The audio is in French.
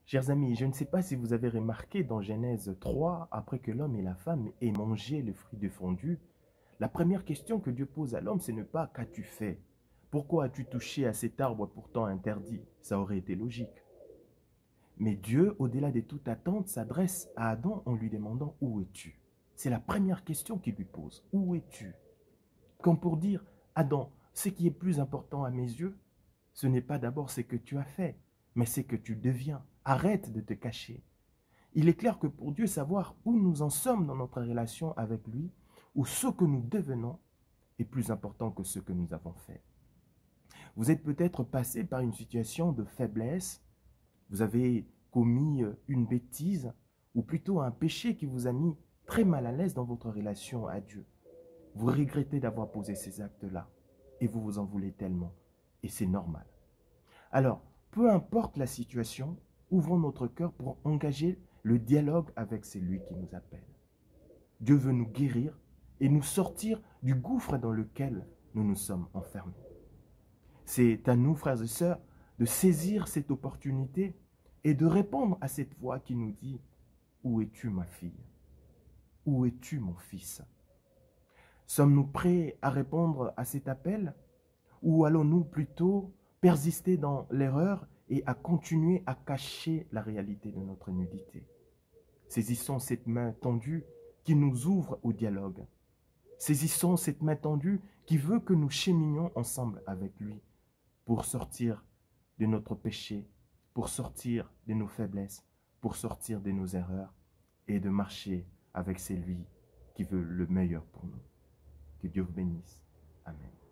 Chers amis, je ne sais pas si vous avez remarqué dans Genèse 3, après que l'homme et la femme aient mangé le fruit défendu, la première question que Dieu pose à l'homme, ce n'est pas « qu'as-tu fait ?» Pourquoi as-tu touché à cet arbre pourtant interdit? Ça aurait été logique. Mais Dieu, au-delà de toute attente, s'adresse à Adam en lui demandant « Où es-tu » C'est la première question qu'il lui pose. « Où es-tu » Comme pour dire « Adam, ce qui est plus important à mes yeux, ce n'est pas d'abord ce que tu as fait, mais ce que tu deviens. Arrête de te cacher. » Il est clair que pour Dieu, savoir où nous en sommes dans notre relation avec lui, ou ce que nous devenons, est plus important que ce que nous avons fait. Vous êtes peut-être passé par une situation de faiblesse, vous avez commis une bêtise, ou plutôt un péché qui vous a mis très mal à l'aise dans votre relation à Dieu. Vous regrettez d'avoir posé ces actes-là, et vous vous en voulez tellement, et c'est normal. Alors, peu importe la situation, ouvrons notre cœur pour engager le dialogue avec celui qui nous appelle. Dieu veut nous guérir et nous sortir du gouffre dans lequel nous nous sommes enfermés. C'est à nous, frères et sœurs, de saisir cette opportunité et de répondre à cette voix qui nous dit « Où es-tu, ma fille? Où es-tu, mon fils ?» Sommes-nous prêts à répondre à cet appel ou allons-nous plutôt persister dans l'erreur et à continuer à cacher la réalité de notre nudité? Saisissons cette main tendue qui nous ouvre au dialogue. Saisissons cette main tendue qui veut que nous cheminions ensemble avec lui pour sortir de notre péché, pour sortir de nos faiblesses, pour sortir de nos erreurs et de marcher avec celui qui veut le meilleur pour nous. Que Dieu vous bénisse. Amen.